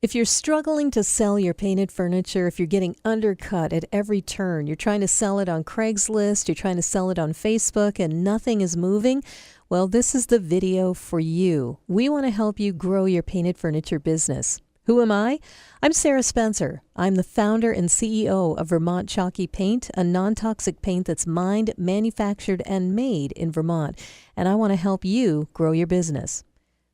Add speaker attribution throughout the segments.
Speaker 1: If you're struggling to sell your painted furniture, if you're getting undercut at every turn, you're trying to sell it on Craigslist, you're trying to sell it on Facebook, and nothing is moving, well, this is the video for you. We want to help you grow your painted furniture business. Who am I? I'm Sarah Spencer. I'm the founder and CEO of Vermont Chalky Paint, a non-toxic paint that's mined, manufactured, and made in Vermont. And I want to help you grow your business.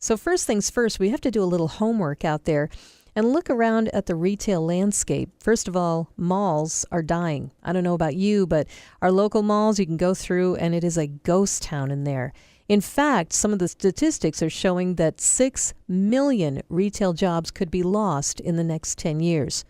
Speaker 1: So first things first, we have to do a little homework out there and look around at the retail landscape. First of all, malls are dying. I don't know about you, but our local malls, you can go through and it is a ghost town in there. In fact, some of the statistics are showing that 6 million retail jobs could be lost in the next 10 years.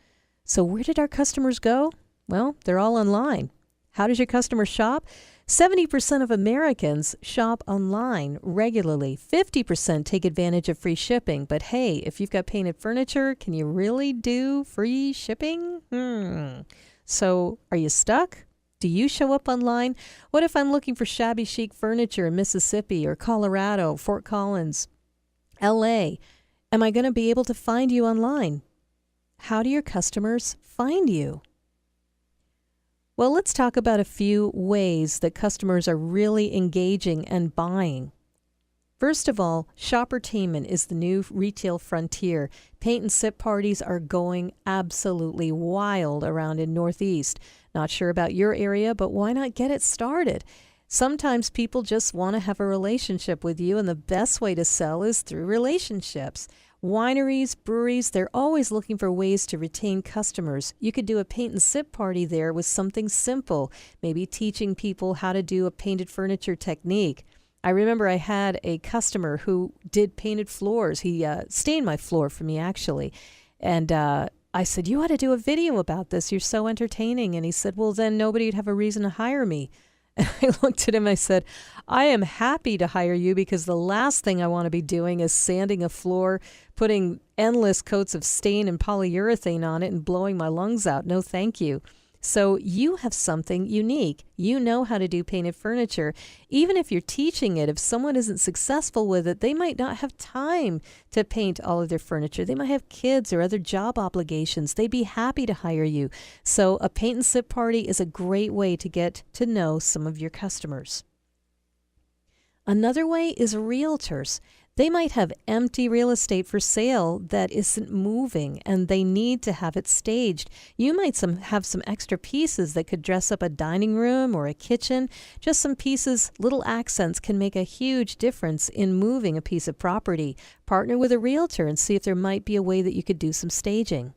Speaker 1: So where did our customers go? Well, they're all online. How does your customer shop? 70% of Americans shop online regularly. 50% take advantage of free shipping. But hey, if you've got painted furniture, can you really do free shipping? So are you stuck? Do you show up online? What if I'm looking for shabby chic furniture in Mississippi or Colorado, Fort Collins, LA? Am I going to be able to find you online? How do your customers find you? Well, let's talk about a few ways that customers are really engaging and buying. First of all, shoppertainment is the new retail frontier. Paint and sip parties are going absolutely wild around in Northeast. Not sure about your area, but why not get it started? Sometimes people just want to have a relationship with you, and the best way to sell is through relationships. Wineries, breweries, they're always looking for ways to retain customers. You could do a paint and sip party there with something simple, maybe teaching people how to do a painted furniture technique. I remember I had a customer who did painted floors. He stained my floor for me, actually. And I said, you ought to do a video about this. You're so entertaining. And he said, well, then nobody would have a reason to hire me. And I looked at him, I said, I am happy to hire you because the last thing I want to be doing is sanding a floor, putting endless coats of stain and polyurethane on it and blowing my lungs out. No, thank you. So you have something unique. You know how to do painted furniture. Even if you're teaching it, if someone isn't successful with it, they might not have time to paint all of their furniture. They might have kids or other job obligations. They'd be happy to hire you. So a paint and sip party is a great way to get to know some of your customers. Another way is realtors. They might have empty real estate for sale that isn't moving and they need to have it staged. You might have some extra pieces that could dress up a dining room or a kitchen. Just some pieces, little accents can make a huge difference in moving a piece of property. Partner with a realtor and see if there might be a way that you could do some staging.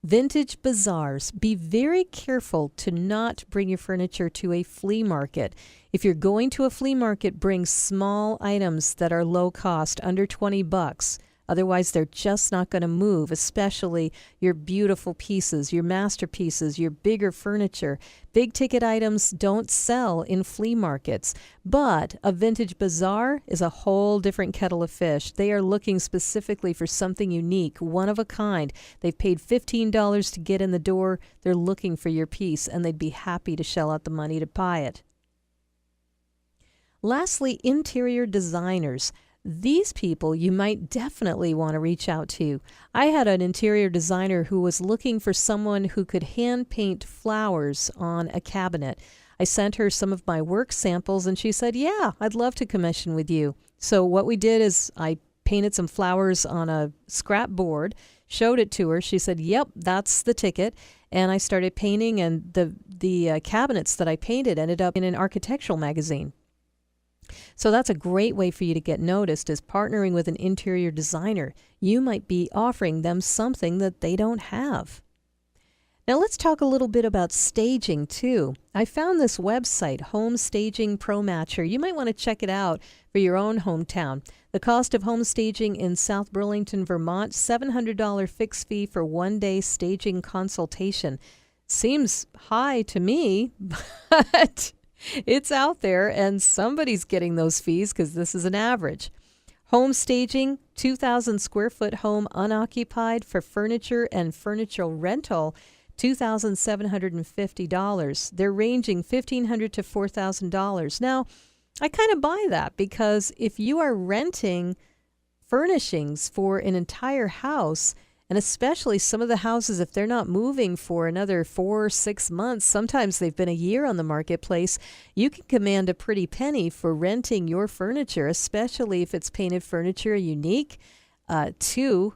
Speaker 1: Vintage bazaars. Be very careful to not bring your furniture to a flea market. If you're going to a flea market, bring small items that are low cost, under $20. Otherwise, they're just not going to move, especially your beautiful pieces, your masterpieces, your bigger furniture. Big ticket items don't sell in flea markets, but a vintage bazaar is a whole different kettle of fish. They are looking specifically for something unique, one of a kind. They've paid $15 to get in the door. They're looking for your piece, and they'd be happy to shell out the money to buy it. Lastly, interior designers. These people you might definitely want to reach out to. I had an interior designer who was looking for someone who could hand paint flowers on a cabinet. I sent her some of my work samples and she said, yeah, I'd love to commission with you. So what we did is I painted some flowers on a scrap board, showed it to her. She said, yep, that's the ticket. And I started painting, and the cabinets that I painted ended up in an architectural magazine. So that's a great way for you to get noticed, is partnering with an interior designer. You might be offering them something that they don't have. Now let's talk a little bit about staging too. I found this website, Home Staging Pro Matcher. You might want to check it out for your own hometown. The cost of home staging in South Burlington, Vermont, $700 fixed fee for one-day staging consultation. Seems high to me, but it's out there, and somebody's getting those fees because this is an average. Home staging, 2,000 square foot home unoccupied for furniture and furniture rental, $2,750. They're ranging $1,500 to $4,000. Now, I kind of buy that because if you are renting furnishings for an entire house, and especially some of the houses, if they're not moving for another 4 or 6 months, sometimes they've been a year on the marketplace, you can command a pretty penny for renting your furniture, especially if it's painted furniture unique to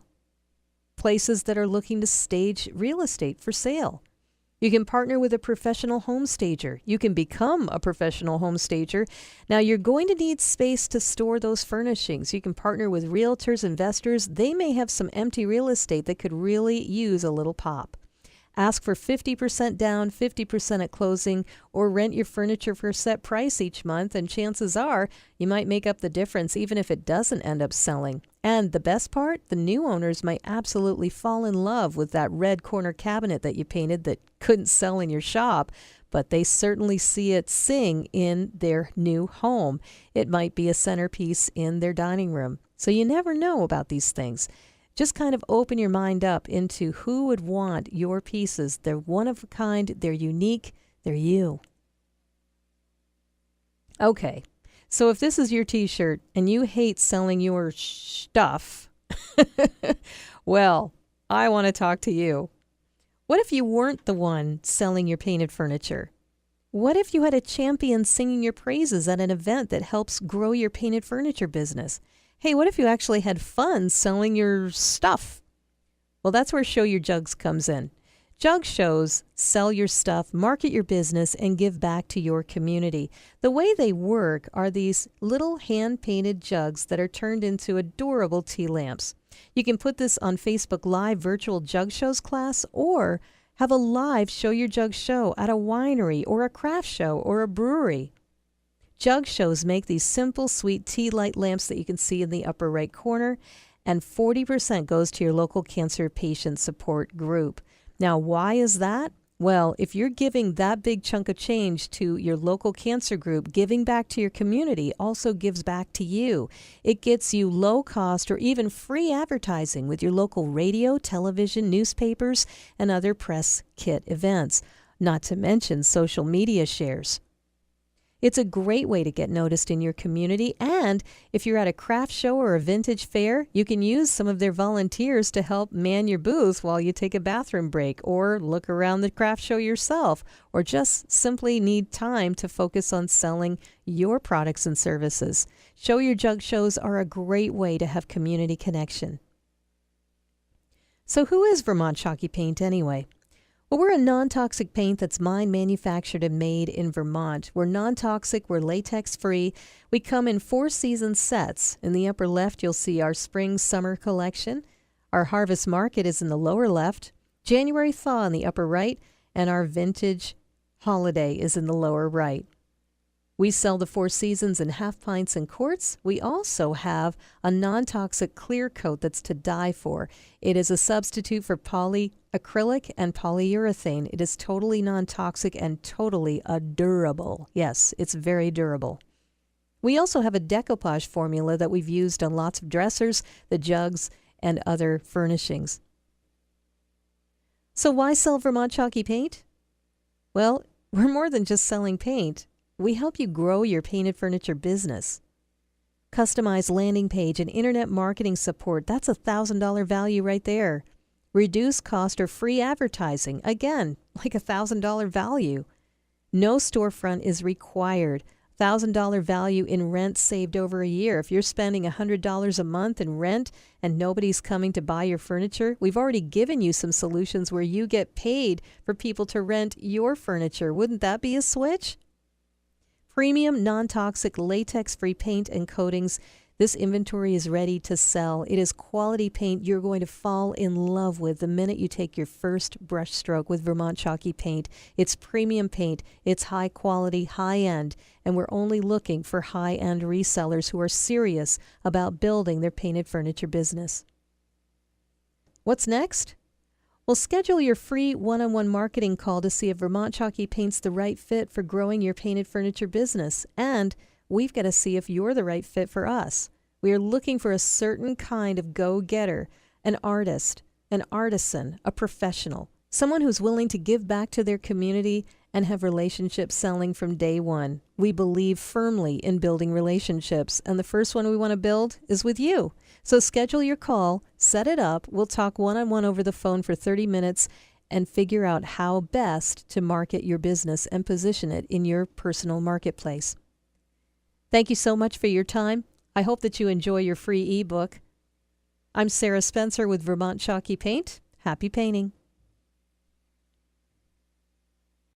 Speaker 1: places that are looking to stage real estate for sale. You can partner with a professional home stager. You can become a professional home stager. Now, you're going to need space to store those furnishings. You can partner with realtors, investors. They may have some empty real estate that could really use a little pop. Ask for 50% down, 50% at closing, or rent your furniture for a set price each month, and chances are you might make up the difference even if it doesn't end up selling. And the best part, the new owners might absolutely fall in love with that red corner cabinet that you painted that couldn't sell in your shop, but they certainly see it sing in their new home. It might be a centerpiece in their dining room. So you never know about these things. Just kind of open your mind up into who would want your pieces. They're one of a kind, they're unique, they're you. Okay, so if this is your t-shirt and you hate selling your stuff, well, I want to talk to you. What if you weren't the one selling your painted furniture? What if you had a champion singing your praises at an event that helps grow your painted furniture business? Hey, what if you actually had fun selling your stuff? Well, that's where Show Your Jugs comes in. Jug Shows sell your stuff, market your business, and give back to your community. The way they work are these little hand-painted jugs that are turned into adorable tea lamps. You can put this on Facebook Live virtual Jug Shows class, or have a live Show Your Jug show at a winery or a craft show or a brewery. Jug Shows make these simple, sweet tea light lamps that you can see in the upper right corner, and 40% goes to your local cancer patient support group. Now, why is that? Well, if you're giving that big chunk of change to your local cancer group, giving back to your community also gives back to you. It gets you low cost or even free advertising with your local radio, television, newspapers, and other press kit events, not to mention social media shares. It's a great way to get noticed in your community, and if you're at a craft show or a vintage fair, you can use some of their volunteers to help man your booth while you take a bathroom break or look around the craft show yourself, or just simply need time to focus on selling your products and services. Show Your Jug shows are a great way to have community connection. So who is Vermont Chalky Paint anyway? Well, we're a non-toxic paint that's mined, manufactured, and made in Vermont. We're non-toxic, we're latex-free. We come in 4-season sets. In the upper left, you'll see our spring-summer collection. Our harvest market is in the lower left. January thaw in the upper right, and our vintage holiday is in the lower right. We sell the 4 seasons in half pints and quarts. We also have a non-toxic clear coat that's to die for. It is a substitute for polyacrylic and polyurethane. It is totally non-toxic and totally durable. Yes, it's very durable. We also have a decoupage formula that we've used on lots of dressers, the jugs, and other furnishings. So why sell Vermont Chalky Paint? Well, we're more than just selling paint. We help you grow your painted furniture business. Customized landing page and internet marketing support, that's $1,000 value right there. Reduced cost or free advertising, again, like $1,000 value. No storefront is required. $1,000 value in rent saved over a year. If you're spending $100 a month in rent and nobody's coming to buy your furniture, we've already given you some solutions where you get paid for people to rent your furniture. Wouldn't that be a switch? Premium, non-toxic, latex-free paint and coatings. This inventory is ready to sell. It is quality paint you're going to fall in love with the minute you take your first brush stroke with Vermont Chalky Paint. It's premium paint. It's high quality, high end, and we're only looking for high-end resellers who are serious about building their painted furniture business. What's next? Well, schedule your free one-on-one marketing call to see if Vermont Chalky Paint's the right fit for growing your painted furniture business. And we've got to see if you're the right fit for us. We are looking for a certain kind of go-getter, an artist, an artisan, a professional, someone who's willing to give back to their community and have relationships selling from day one. We believe firmly in building relationships, and the first one we want to build is with you. So schedule your call, set it up. We'll talk one-on-one over the phone for 30 minutes and figure out how best to market your business and position it in your personal marketplace. Thank you so much for your time. I hope that you enjoy your free ebook. I'm Sarah Spencer with Vermont Chalky Paint. Happy painting.